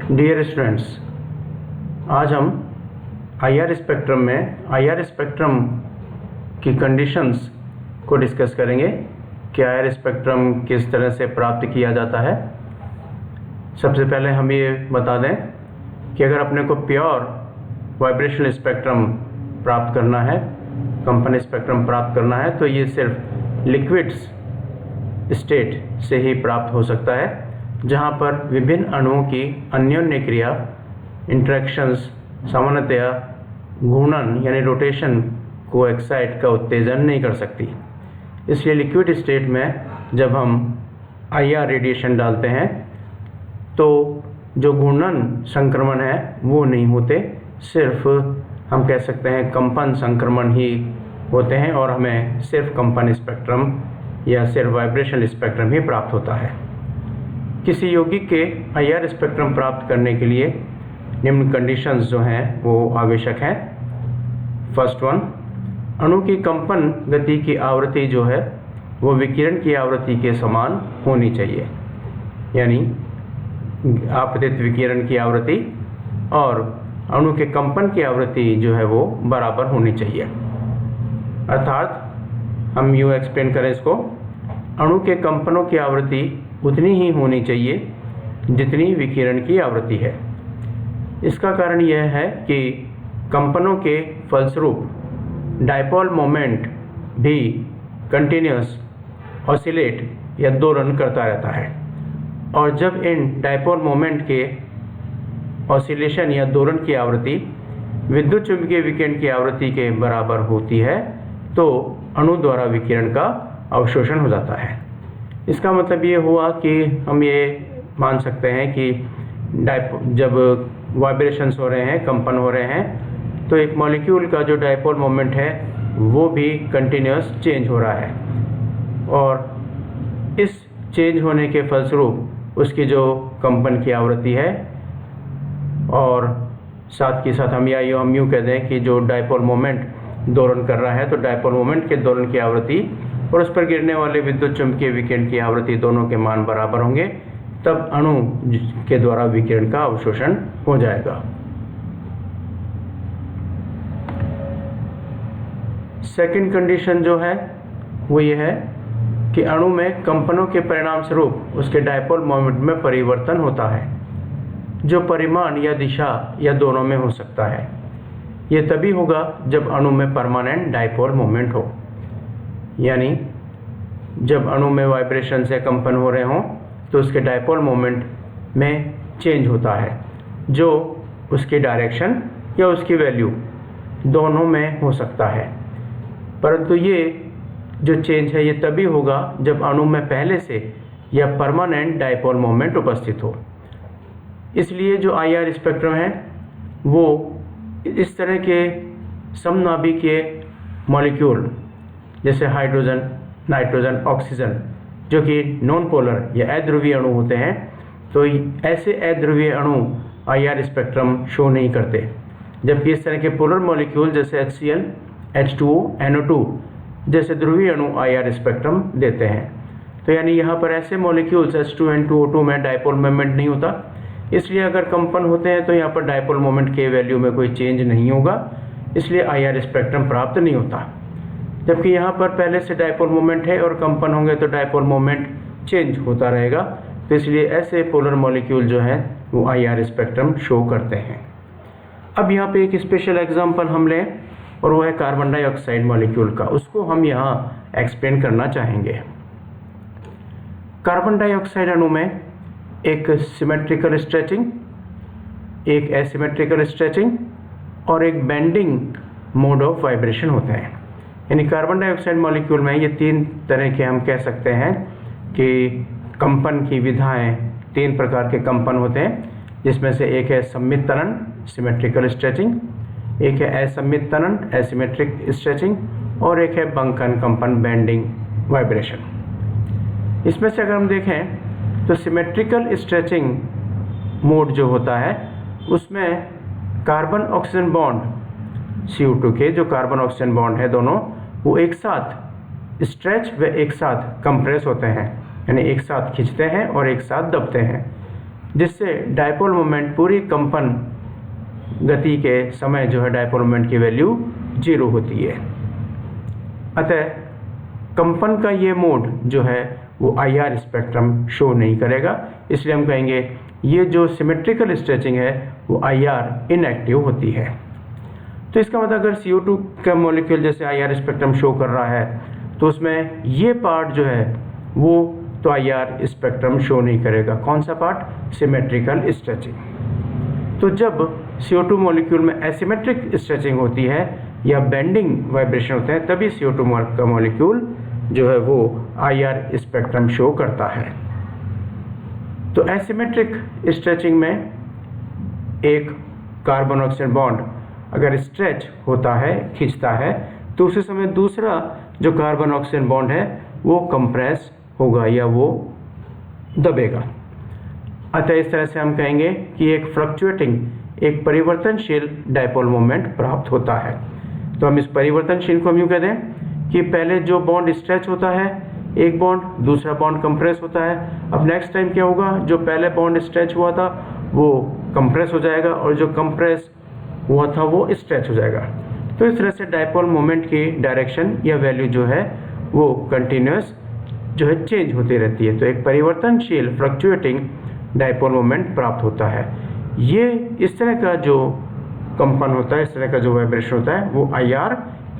Dear students, आज हम IR spectrum में आईआर स्पेक्ट्रम की कंडीशंस को डिस्कस करेंगे कि आईआर स्पेक्ट्रम किस तरह से प्राप्त किया जाता है। सबसे पहले हम ये बता दें कि अगर अपने को प्योर वाइब्रेशनल स्पेक्ट्रम प्राप्त करना है, कंपन स्पेक्ट्रम प्राप्त करना है, तो ये सिर्फ लिक्विड्स स्टेट से ही प्राप्त हो सकता है, जहाँ पर विभिन्न अणुओं की अन्योन्य क्रिया इंटरेक्शंस सामान्यतया घूर्णन यानी रोटेशन को एक्साइट का उत्तेजन नहीं कर सकती। इसलिए लिक्विड स्टेट में जब हम आईआर रेडिएशन डालते हैं तो जो घूर्णन संक्रमण है वो नहीं होते, सिर्फ हम कह सकते हैं कंपन संक्रमण ही होते हैं और हमें सिर्फ कंपन स्पेक्ट्रम या सिर्फ वाइब्रेशनल स्पेक्ट्रम ही प्राप्त होता है। किसी यौगिक के आईआर स्पेक्ट्रम प्राप्त करने के लिए निम्न कंडीशंस जो हैं वो आवश्यक हैं। फर्स्ट वन, अणु की कंपन गति की आवृत्ति जो है वो विकिरण की आवृत्ति के समान होनी चाहिए, यानी आपतित विकिरण की आवृत्ति और अणु के कंपन की आवृत्ति जो है वो बराबर होनी चाहिए। अर्थात हम यूँ एक्सप्लेन करें इसको, अणु के कंपनों की आवृत्ति उतनी ही होनी चाहिए जितनी विकिरण की आवृत्ति है। इसका कारण यह है कि कंपनों के फलस्वरूप डायपोल मोमेंट भी कंटिन्यूस ऑसिलेट या दोलन करता रहता है, और जब इन डायपोल मोमेंट के ऑसिलेशन या दोलन की आवृत्ति विद्युत चुंबकीय विकिरण की आवृत्ति के बराबर होती है तो अणु द्वारा विकिरण का अवशोषण हो जाता है। इसका मतलब ये हुआ कि हम ये मान सकते हैं कि जब वाइब्रेशंस हो रहे हैं, कंपन हो रहे हैं, तो एक मॉलिक्यूल का जो डायपोल मोमेंट है वो भी कंटिन्यूस चेंज हो रहा है, और इस चेंज होने के फलस्वरूप उसकी जो कंपन की आवृत्ति है, और साथ के साथ हम यूँ कह दें कि जो डायपोल मोमेंट दोलन कर रहा है तो डायपोल मोमेंट के दोलन की आवृत्ति और उस पर गिरने वाले विद्युत चुंबकीय विकिरण की आवृत्ति दोनों के मान बराबर होंगे, तब अणु के द्वारा विकिरण का अवशोषण हो जाएगा। सेकंड कंडीशन जो है वो ये है कि अणु में कंपनों के परिणाम स्वरूप उसके डायपोल मोमेंट में परिवर्तन होता है, जो परिमाण या दिशा या दोनों में हो सकता है। ये तभी होगा जब अणु में परमानेंट डायपोल मोमेंट हो, यानी जब अणु में वाइब्रेशन से कंपन हो रहे हों तो उसके डायपोल मोमेंट में चेंज होता है, जो उसकी डायरेक्शन या उसकी वैल्यू दोनों में हो सकता है। परंतु ये जो चेंज है ये तभी होगा जब अणु में पहले से या परमानेंट डायपोल मोमेंट उपस्थित हो। इसलिए जो आईआर स्पेक्ट्रम है वो इस तरह के समनाभिकीय मॉलिक्यूल जैसे हाइड्रोजन, नाइट्रोजन, ऑक्सीजन जो कि नॉन पोलर या अध्रुवीय अणु होते हैं, तो ऐसे अध्रुवीय अणु आईआर स्पेक्ट्रम शो नहीं करते, जबकि इस तरह के पोलर मॉलिक्यूल जैसे HCl, H2O, NO2 जैसे ध्रुवीय अणु आईआर स्पेक्ट्रम देते हैं। तो यानी यहाँ पर ऐसे मॉलिक्यूल्स H2N2O2 में डायपोल मोमेंट नहीं होता, इसलिए अगर कंपन होते हैं तो यहाँ पर डायपोल मोमेंट के वैल्यू में कोई चेंज नहीं होगा, इसलिए आईआर स्पेक्ट्रम प्राप्त नहीं होता। जबकि यहाँ पर पहले से डायपोल मोमेंट है और कंपन होंगे तो डायपोल मोमेंट चेंज होता रहेगा, तो इसलिए ऐसे पोलर मॉलिक्यूल जो हैं वो आईआर स्पेक्ट्रम शो करते हैं। अब यहाँ पे एक स्पेशल एग्जांपल हम लें और वो है कार्बन डाइऑक्साइड मॉलिक्यूल का, उसको हम यहाँ एक्सप्लेन करना चाहेंगे। कार्बन डाइऑक्साइड अणु में एक सिमेट्रिकल स्ट्रेचिंग, एक एसिमेट्रिकल स्ट्रेचिंग और एक बेंडिंग मोड ऑफ वाइब्रेशन होते हैं। यानी कार्बन डाइऑक्साइड मॉलिक्यूल में ये तीन तरह के हम कह सकते हैं कि कंपन की विधाएं, तीन प्रकार के कंपन होते हैं, जिसमें से एक है सममित त्वरण सिमेट्रिकल स्ट्रेचिंग, एक है असममित त्वरण एसिमेट्रिक स्ट्रेचिंग, और एक है बंकन कंपन बेंडिंग वाइब्रेशन। इसमें से अगर हम देखें तो सिमेट्रिकल स्ट्रेचिंग मोड जो होता है उसमें कार्बन ऑक्सीजन बॉन्ड CO2 के जो कार्बन ऑक्सीजन बॉन्ड है दोनों वो एक साथ स्ट्रेच व एक साथ कंप्रेस होते हैं, यानी एक साथ खींचते हैं और एक साथ दबते हैं। जिससे डायपोल मोमेंट पूरी कंपन गति के समय जो है डायपोल मोमेंट की वैल्यू 0 होती है। अतः कंपन का ये मोड जो है वो IR स्पेक्ट्रम शो नहीं करेगा, इसलिए हम कहेंगे ये जो सिमेट्रिकल स्ट्रेचिंग है वो IR इनएक्टिव होती है। तो इसका मतलब अगर CO2 का मॉलिक्यूल जैसे IR स्पेक्ट्रम शो कर रहा है तो उसमें ये पार्ट जो है वो तो IR स्पेक्ट्रम शो नहीं करेगा। कौन सा पार्ट? Symmetrical stretching. तो जब CO2 मॉलिक्यूल में एसिमेट्रिक स्ट्रेचिंग होती है या बेंडिंग वाइब्रेशन होते हैं तभी CO2 का मॉलिक्यूल जो है वो IR स्पेक्ट्रम शो करता है। तो एसिमेट्रिक स्ट्रेचिंग में एक कार्बन ऑक्सीजन बॉन्ड अगर स्ट्रेच होता है, खींचता है, तो उसी समय दूसरा जो कार्बन ऑक्सीजन बॉन्ड है वो कंप्रेस होगा या वो दबेगा। अतः इस तरह से हम कहेंगे कि एक फ्लक्चुएटिंग, एक परिवर्तनशील डायपोल मोमेंट प्राप्त होता है। तो हम इस परिवर्तनशील को हम यूँ कह दें कि पहले जो बॉन्ड स्ट्रेच होता है एक बॉन्ड, दूसरा बॉन्ड कंप्रेस होता है। अब नेक्स्ट टाइम क्या होगा, जो पहले बॉन्ड स्ट्रेच हुआ था वो कंप्रेस हो जाएगा और जो कंप्रेस हुआ था वो स्ट्रेच हो जाएगा। तो इस तरह से डायपोल मोमेंट की डायरेक्शन या वैल्यू जो है वो कंटिन्यूस जो है चेंज होती रहती है। तो एक परिवर्तनशील फ्लक्चुएटिंग डायपोल मोमेंट प्राप्त होता है। ये इस तरह का जो कंपन होता है, इस तरह का जो वाइब्रेशन होता है वो IR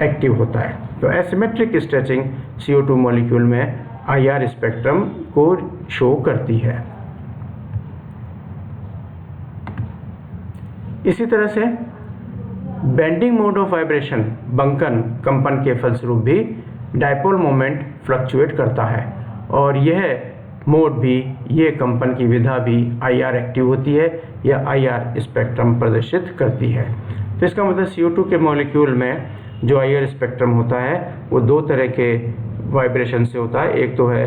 एक्टिव होता है। तो एसिमेट्रिक स्ट्रेचिंग CO2 मॉलिक्यूल में IR स्पेक्ट्रम को शो करती है। इसी तरह से बेंडिंग मोड ऑफ वाइब्रेशन, बंकन कंपन के फलस्वरूप भी डायपोल मोमेंट फ्लक्चुएट करता है और यह मोड भी, ये कंपन की विधा भी IR एक्टिव होती है या IR स्पेक्ट्रम प्रदर्शित करती है। तो इसका मतलब CO2 के मॉलिक्यूल में जो IR स्पेक्ट्रम होता है वो दो तरह के वाइब्रेशन से होता है। एक तो है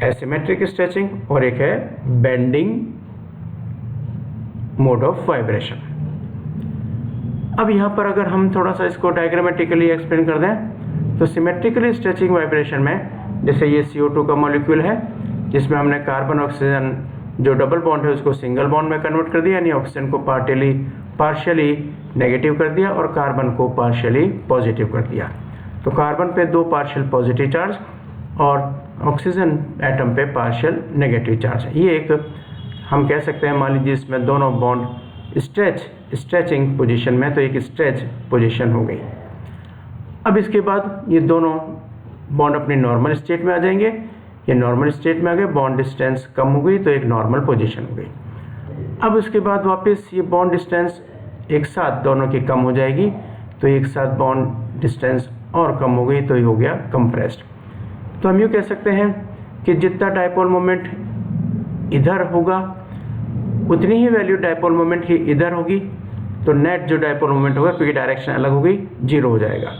एसिमेट्रिक स्ट्रेचिंग और एक है बेंडिंग मोड ऑफ वाइब्रेशन। अब यहाँ पर अगर हम थोड़ा सा इसको डायग्रामेटिकली एक्सप्लेन कर दें तो सिमेट्रिकली स्ट्रेचिंग वाइब्रेशन में जैसे ये CO2 का मॉलिक्यूल है जिसमें हमने कार्बन ऑक्सीजन जो डबल बॉन्ड है उसको सिंगल बॉन्ड में कन्वर्ट कर दिया, यानी ऑक्सीजन को पार्शियली नेगेटिव कर दिया और कार्बन को पार्शियली पॉजिटिव कर दिया। तो कार्बन पे दो पार्शियल पॉजिटिव चार्ज और ऑक्सीजन एटम पे पार्शियल नेगेटिव चार्ज है। ये एक हम कह सकते हैं, मान लीजिए इसमें दोनों बॉन्ड स्ट्रेचिंग पोजीशन में, तो एक स्ट्रेच पोजीशन हो गई। अब इसके बाद ये दोनों बॉन्ड अपनी नॉर्मल स्टेट में आ जाएंगे। ये नॉर्मल स्टेट में आ गए, बॉन्ड डिस्टेंस कम हो गई तो एक नॉर्मल पोजीशन हो गई। अब उसके बाद वापस ये बॉन्ड डिस्टेंस एक साथ दोनों की कम हो जाएगी, तो एक साथ बॉन्ड डिस्टेंस और कम हो गई तो ये हो गया कंप्रेस्ड। तो हम यूँ कह सकते हैं कि जितना डायपोल मोमेंट इधर होगा उतनी ही वैल्यू डायपोल मोमेंट की इधर होगी, तो नेट जो डायपोल मोमेंट होगा क्योंकि डायरेक्शन अलग हो गई 0 हो जाएगा।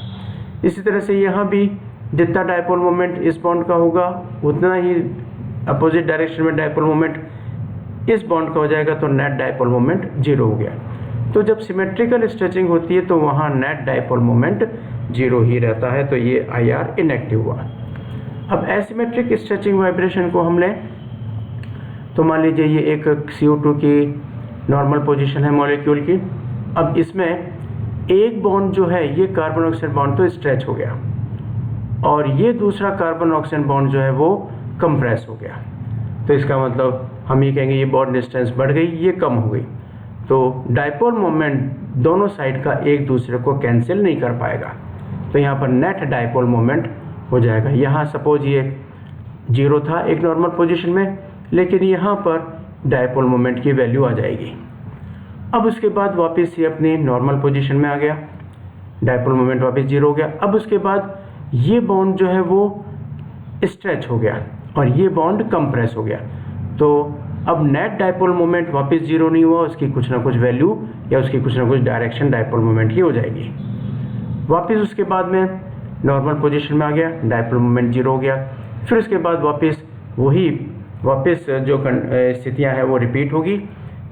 इसी तरह से यहाँ भी जितना डायपोल मोमेंट इस बॉन्ड का होगा उतना ही अपोजिट डायरेक्शन में डायपोल मोमेंट इस बॉन्ड का हो जाएगा, तो नेट डायपोल मोमेंट 0 हो गया। तो जब सिमेट्रिकल स्ट्रेचिंग होती है तो वहाँ नेट डायपोल मोमेंट 0 ही रहता है, तो ये IR इनएक्टिव हुआ। अब एसिमेट्रिक स्ट्रेचिंग वाइब्रेशन को हम लें तो मान लीजिए ये एक CO2 की नॉर्मल पोजीशन है मॉलिक्यूल की। अब इसमें एक बॉन्ड जो है ये कार्बन ऑक्सीजन बॉन्ड तो स्ट्रेच हो गया और ये दूसरा कार्बन ऑक्सीजन बॉन्ड जो है वो कंप्रेस हो गया। तो इसका मतलब हम ये कहेंगे ये बॉन्ड डिस्टेंस बढ़ गई, ये कम हो गई। तो डायपोल मोमेंट दोनों साइड का एक दूसरे को कैंसिल नहीं कर पाएगा, तो यहाँ पर नेट डायपोल मोमेंट हो जाएगा। यहाँ सपोज ये 0 था एक नॉर्मल पोजीशन में, लेकिन यहाँ पर डायपोल मोमेंट की वैल्यू आ जाएगी। अब उसके बाद वापस ये अपनी नॉर्मल पोजीशन में आ गया, डायपोल मोमेंट वापस 0 हो गया। अब उसके बाद ये बॉन्ड जो है वो स्ट्रेच हो गया और ये बॉन्ड कंप्रेस हो गया, तो अब नेट डायपोल मोमेंट वापस 0 नहीं हुआ, उसकी कुछ ना कुछ वैल्यू या उसकी कुछ ना कुछ डायरेक्शन डायपोल मोमेंट की हो जाएगी। वापस उसके बाद में नॉर्मल पोजीशन में आ गया, डायपोल मोमेंट 0 हो गया। फिर उसके बाद वापस जो स्थितियाँ हैं वो रिपीट होगी।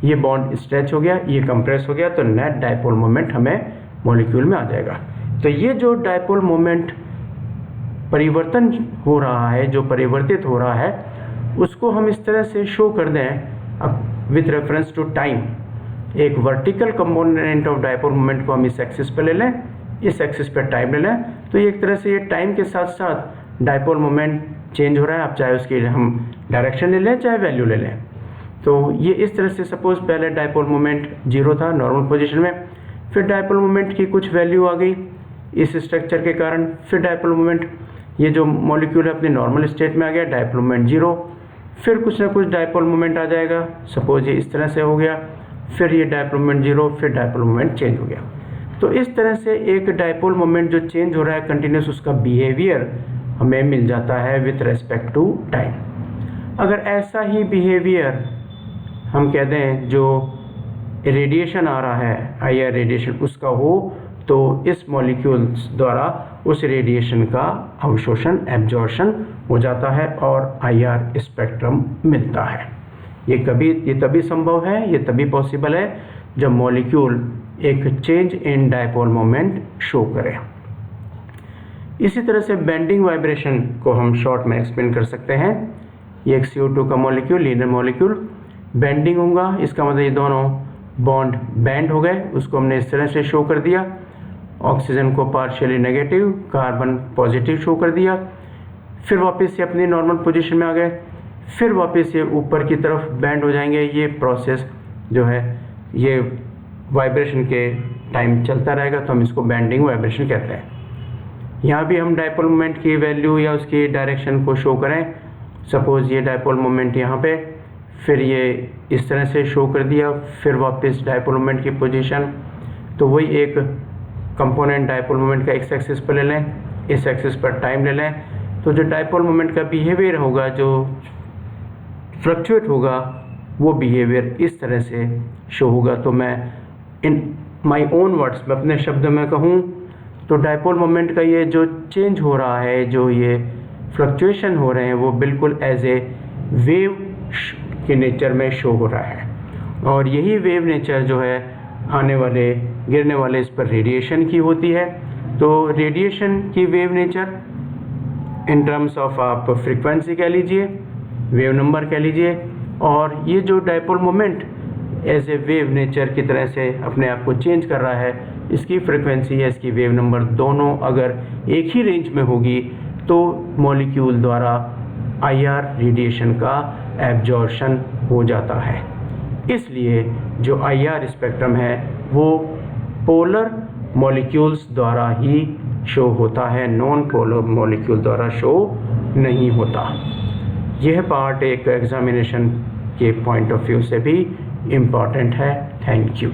ये बॉन्ड स्ट्रेच हो गया, ये कंप्रेस हो गया, तो नेट डायपोल मोमेंट हमें मॉलिक्यूल में आ जाएगा। तो ये जो डायपोल मोमेंट परिवर्तन हो रहा है, जो परिवर्तित हो रहा है, उसको हम इस तरह से शो कर दें। अब विथ रेफरेंस टू टाइम। एक vertical component of dipole moment को हम इस एक्सिस पे ले लें, इस एक्सिस पे टाइम ले लें, तो ये एक तरह से ये टाइम के साथ साथ डायपोल मोमेंट चेंज हो रहा है। आप चाहे उसकी हम डायरेक्शन ले लें चाहे वैल्यू ले लें। तो ये इस तरह से सपोज पहले डायपोल मोमेंट 0 था नॉर्मल पोजीशन में, फिर डायपोल मोमेंट की कुछ वैल्यू आ गई इस स्ट्रक्चर के कारण, फिर डायपोल मोमेंट ये जो मॉलिक्यूल है अपने नॉर्मल स्टेट में आ गया, डायपोल मोमेंट 0, फिर कुछ ना कुछ डायपोल मोमेंट आ जाएगा, सपोज ये इस तरह से हो गया, फिर ये डायपोल मोमेंट 0, फिर डायपोल मोमेंट चेंज हो गया। तो इस तरह से एक डायपोल मोमेंट जो चेंज हो रहा है कंटिन्यूस, उसका बिहेवियर हमें मिल जाता है विथ रेस्पेक्ट टू टाइम। अगर ऐसा ही बिहेवियर हम कहते हैं जो रेडिएशन आ रहा है IR रेडिएशन उसका हो, तो इस मॉलिक्यूल्स द्वारा उस रेडिएशन का अवशोषण एब्जॉर्शन हो जाता है और IR स्पेक्ट्रम मिलता है। ये तभी संभव है, ये तभी पॉसिबल है जब मॉलिक्यूल एक change in dipole moment show करे। इसी तरह से बेंडिंग वाइब्रेशन को हम शॉर्ट में एक्सप्लेन कर सकते हैं। ये एक CO2 का मॉलिक्यूल, लीनियर मॉलिक्यूल, बेंडिंग होगा, इसका मतलब ये दोनों बॉन्ड बैंड हो गए, उसको हमने इस तरह से शो कर दिया। ऑक्सीजन को partially negative, carbon positive show कर दिया, फिर वापस से अपनी नॉर्मल पोजीशन में आ गए, फिर वापस से ऊपर की तरफ बैंड हो जाएंगे। ये प्रोसेस जो है ये वाइब्रेशन के टाइम चलता रहेगा, तो हम इसको बेंडिंग वाइब्रेशन कहते हैं। यहाँ भी हम डायपोल मोमेंट की वैल्यू या उसकी डायरेक्शन को शो करें, सपोज ये डायपोल मोमेंट यहाँ पे, फिर ये इस तरह से शो कर दिया, फिर वापस डायपोल मोमेंट की पोजीशन, तो वही एक कंपोनेंट डायपोल मोमेंट का एक्स एक्सिस पर ले लें, इस एक्सिस पर टाइम ले लें, तो जो डायपोल मोमेंट का बिहेवियर होगा, जो फ्लक्चुएट होगा, वो बिहेवियर इस तरह से शो होगा। तो मैं इन माय ओन वर्ड्स में अपने शब्दों में कहूँ तो डायपोल मोमेंट का ये जो चेंज हो रहा है, जो ये फ्लक्चुएशन हो रहे हैं, वो बिल्कुल एज ए वेव के नेचर में शो हो रहा है। और यही वेव नेचर जो है आने वाले गिरने वाले इस पर रेडिएशन की होती है। तो रेडिएशन की wave nature in terms of आप फ्रीक्वेंसी कह लीजिए, वेव नंबर कह लीजिए, और ये जो dipole moment as a wave nature की तरह से अपने आप को चेंज कर रहा है, इसकी फ्रीक्वेंसी या इसकी वेव नंबर दोनों अगर एक ही रेंज में होगी तो मॉलिक्यूल द्वारा IR रेडिएशन का एब्जॉर्शन हो जाता है। इसलिए जो IR स्पेक्ट्रम है वो पोलर मॉलिक्यूल्स द्वारा ही शो होता है, नॉन पोलर मॉलिक्यूल द्वारा शो नहीं होता। यह पार्ट एक एग्जामिनेशन के पॉइंट ऑफ व्यू से भी इम्पॉर्टेंट है। Thank you.